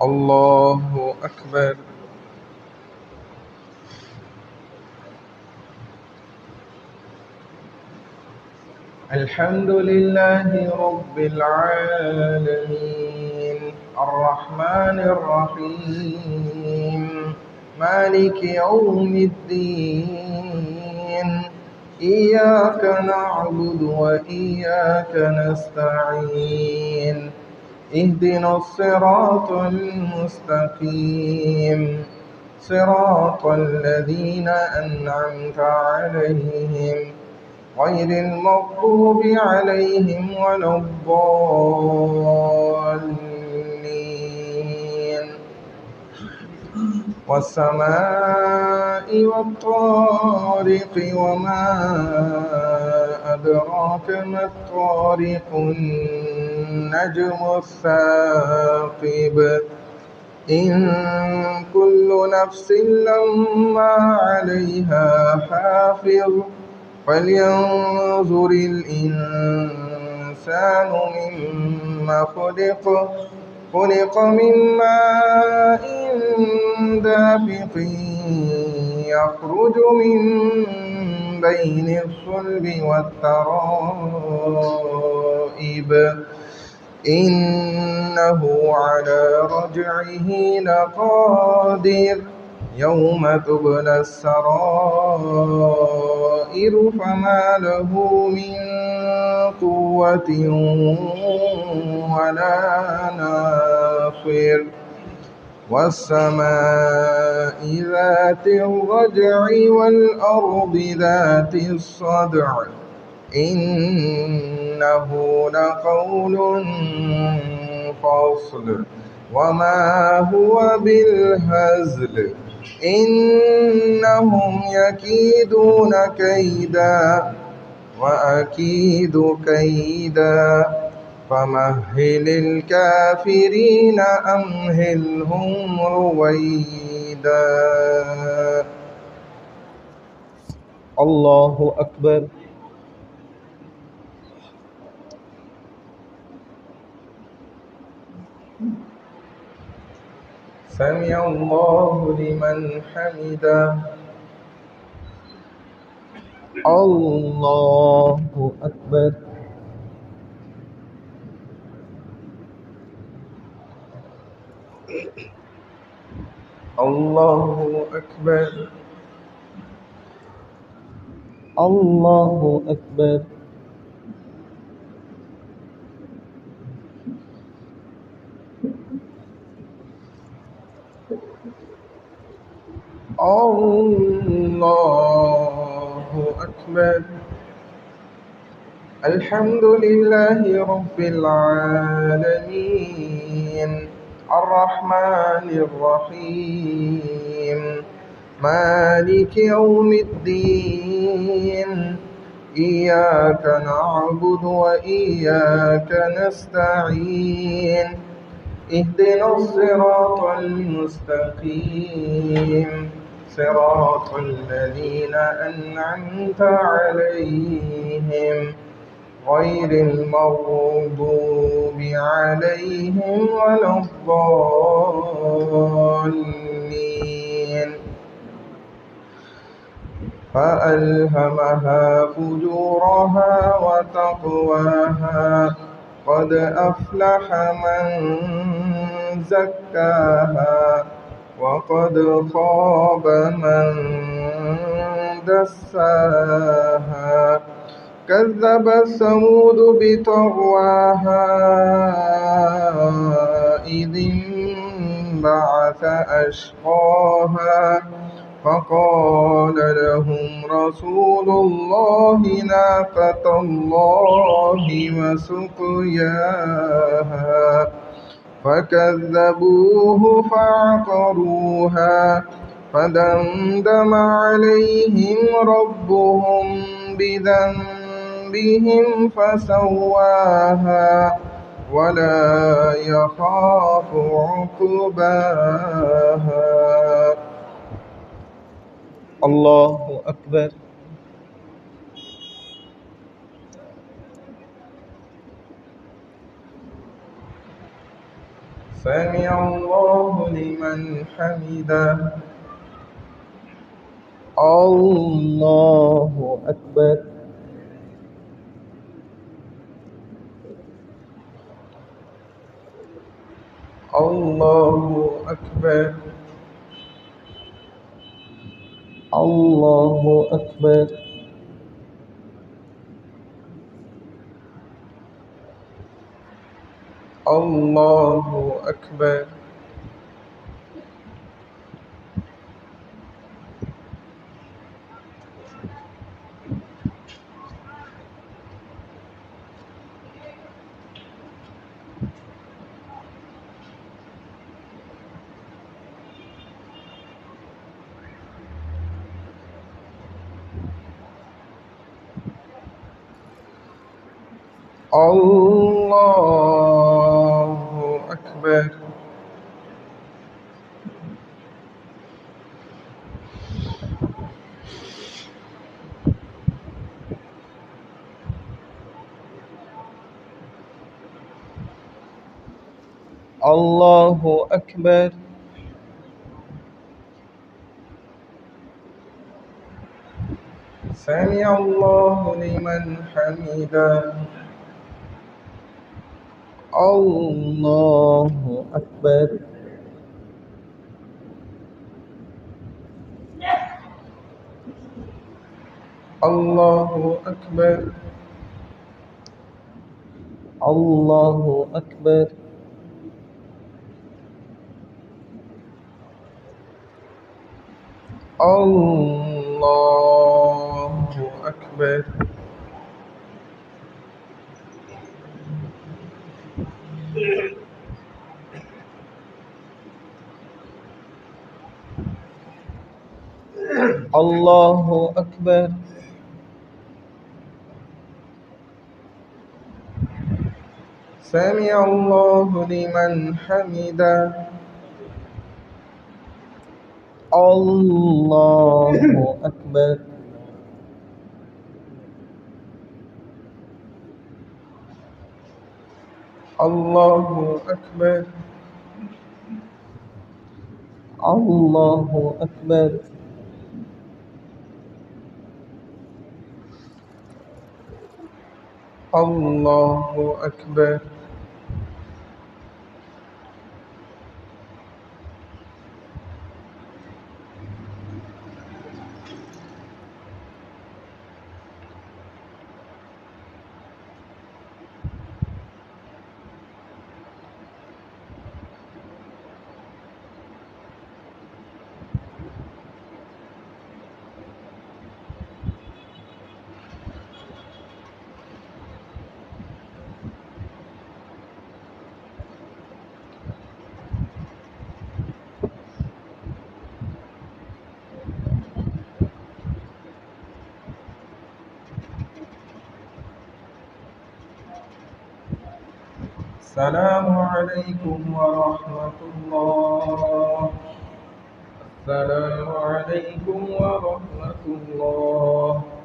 الله أكبر. الحمد لله رب العالمين الرحمن الرحيم مالك يوم الدين إياك نعبد وإياك نستعين اهدنا الصراط المستقيم صراط الذين أنعمت عليهم غير المغضوب عليهم ولا الضالين. والسماء والطارق وما أدراك ما الطارق النجم الثاقب إن كل نفس لما عليها حافظ فلينظر الإنسان مما خلق من ماء دافق يخرج من بين الصلب والترائب إنه على رجعه لقادر يوم تبلى السرائر فما له من قوة ولا ناصر والسماء ذات الرجع والأرض ذات الصدع إنه لقول فصل وما هو بالهزل إنهم يكيدون كيدا وأكيد كيدا فمهل الكافرين أمهلهم رويدا. الله أكبر. سمع الله لمن حمده. الله أكبر. الله أكبر. الله أكبر. الله أكبر. الحمد لله رب العالمين الرحمن الرحيم مالك يوم الدين إياك نعبد وإياك نستعين اهدنا الصراط المستقيم صراط الذين أنعمت عليهم غير المغضوب عليهم ولا الضالين. فألهمها فجورها وتقواها قد أفلح من زكاها وقد خاب من دساها كذبت ثمود بطغواها إذ انبعث أشقاها فقال لهم رسول الله ناقة الله وسقياها فكذبوه فعقروها فدمدم عليهم ربهم بذنبهم فسواها ولا يخاف عقباها. الله أكبر. سمع الله لمن حمده. الله أكبر. الله أكبر. الله أكبر. الله أكبر. الله أكبر. الله أكبر. سمع الله لمن حمده. الله أكبر. الله أكبر. الله أكبر. الله أكبر. الله أكبر. سمع الله لمن حمده. الله أكبر. الله أكبر. الله أكبر. الله أكبر. السلام عليكم ورحمة الله. السلام عليكم ورحمة الله.